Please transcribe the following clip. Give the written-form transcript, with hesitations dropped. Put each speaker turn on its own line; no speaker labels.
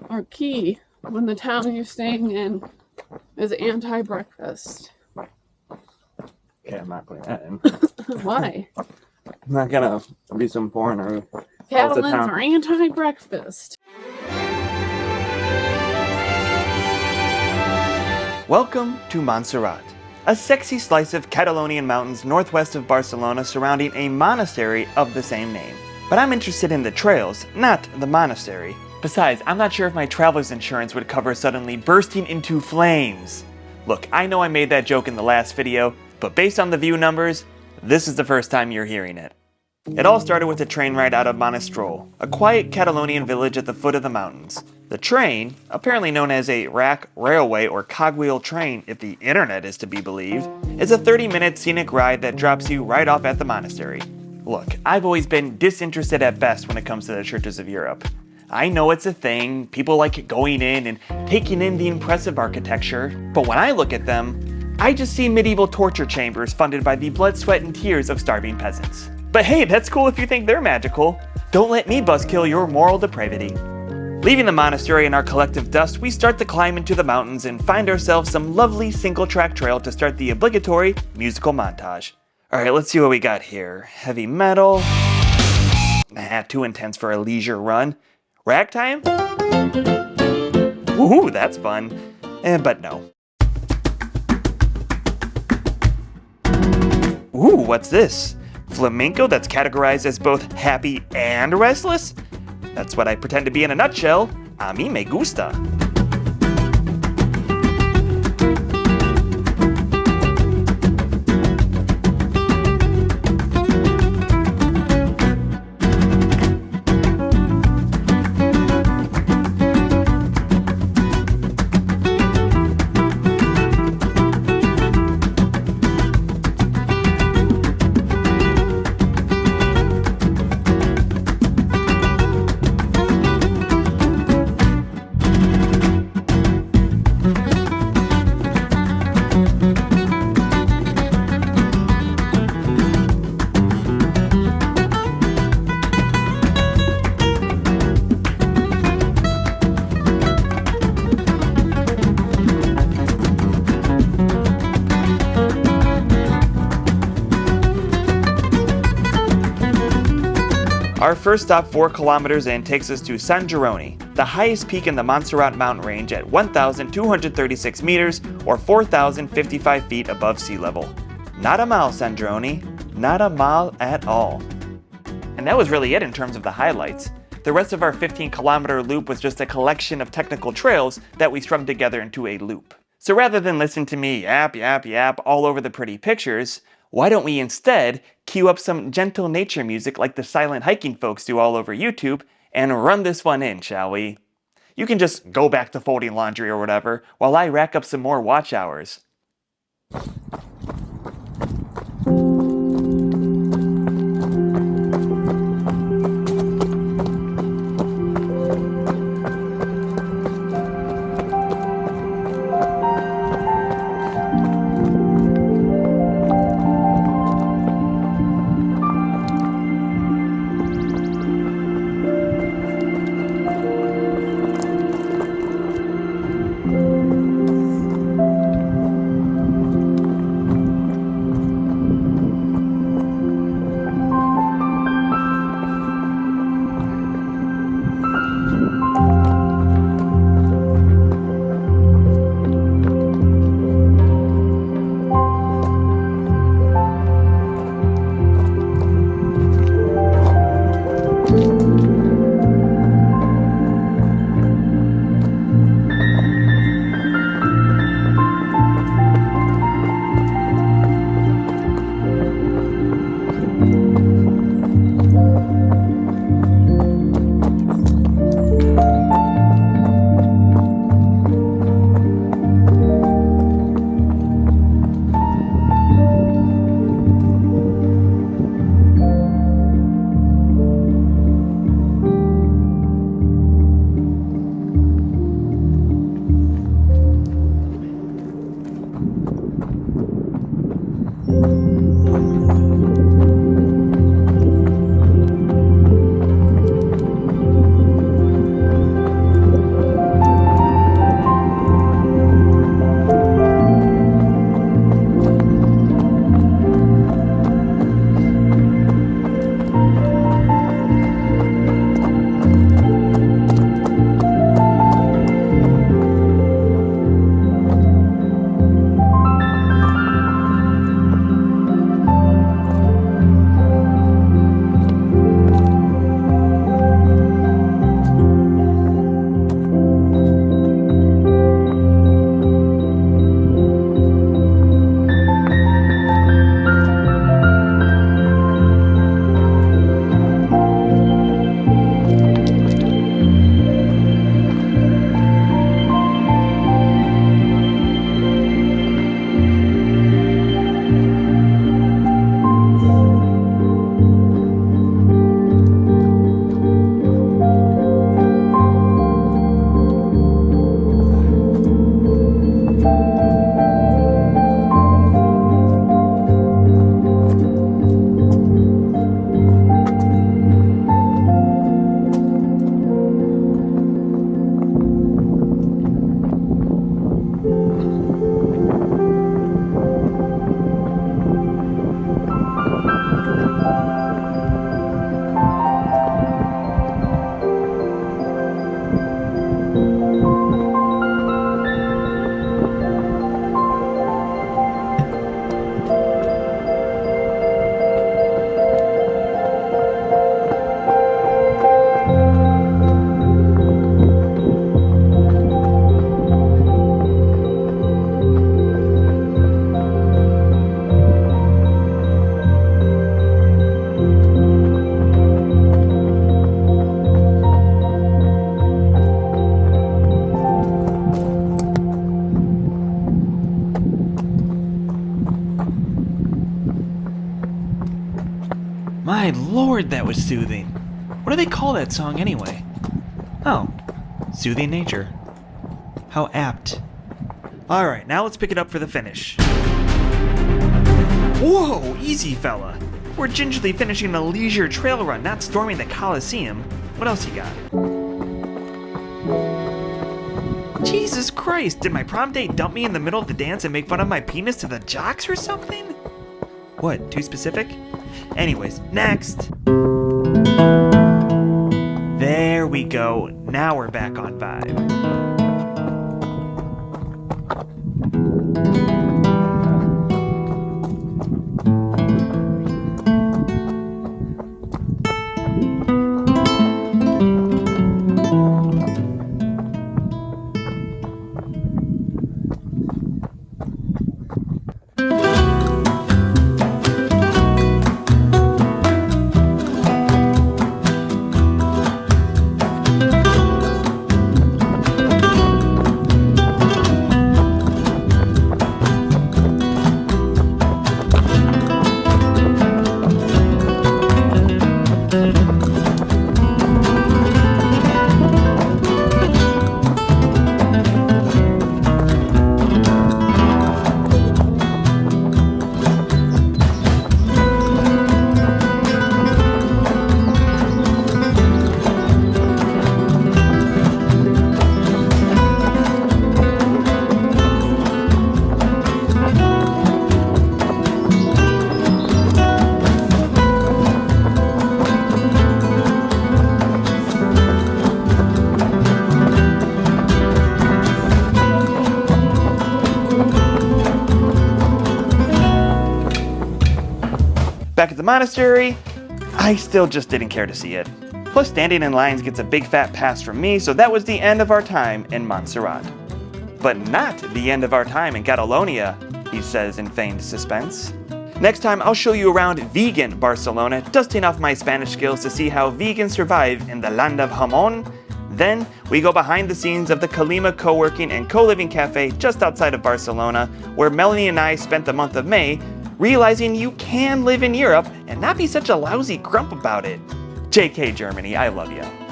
Our key when the town you're staying in is anti-breakfast.
Okay, I'm not putting that in.
Why?
I'm not gonna be some foreigner.
Catalans are anti-breakfast.
Welcome to Montserrat, a sexy slice of Catalonian mountains northwest of Barcelona surrounding a monastery of the same name. But I'm interested in the trails, not the monastery. Besides, I'm not sure if my traveler's insurance would cover suddenly bursting into flames. Look, I know I made that joke in the last video, but based on the view numbers, this is the first time you're hearing it. It all started with a train ride out of Monastery, a quiet Catalonian village at the foot of the mountains. The train, apparently known as a rack, railway, or cogwheel train if the internet is to be believed, is a 30-minute scenic ride that drops you right off at the monastery. Look, I've always been disinterested at best when it comes to the churches of Europe. I know it's a thing, people like going in and taking in the impressive architecture, but when I look at them, I just see medieval torture chambers funded by the blood, sweat, and tears of starving peasants. But hey, that's cool if you think they're magical. Don't let me buzzkill your moral depravity. Leaving the monastery in our collective dust, we start the climb into the mountains and find ourselves some lovely single-track trail to start the obligatory musical montage. Alright, let's see what we got here. Heavy metal. Nah, too intense for a leisure run. Ragtime? Ooh, that's fun. But no. Ooh, what's this? Flamenco that's categorized as both happy and restless? That's what I pretend to be in a nutshell. A mí me gusta. Our first stop 4 kilometers in takes us to San Jeroni, the highest peak in the Montserrat mountain range at 1,236 meters or 4,055 feet above sea level. Not a mile, San Jeroni. Not a mile at all. And that was really it in terms of the highlights. The rest of our 15-kilometer loop was just a collection of technical trails that we strung together into a loop. So rather than listen to me yap all over the pretty pictures, why don't we instead cue up some gentle nature music like the silent hiking folks do all over YouTube and run this one in, shall we? You can just go back to folding laundry or whatever while I rack up some more watch hours. My lord, that was soothing. What do they call that song anyway? Oh, Soothing Nature. How apt. Alright, now let's pick it up for the finish. Whoa, easy fella. We're gingerly finishing a leisure trail run, not storming the Coliseum. What else you got? Jesus Christ, did my prom date dump me in the middle of the dance and make fun of my penis to the jocks or something? What, too specific? Anyways, next. There we go. Now we're back on vibe. Back at the monastery, I still just didn't care to see it. Plus, standing in lines gets a big fat pass from me, so that was the end of our time in Montserrat. But not the end of our time in Catalonia, he says in feigned suspense. Next time, I'll show you around vegan Barcelona, dusting off my Spanish skills to see how vegans survive in the land of jamón. Then, we go behind the scenes of the Kalima co-working and co-living cafe just outside of Barcelona, where Melanie and I spent the month of May realizing you can live in Europe and not be such a lousy grump about it. JK Germany, I love ya.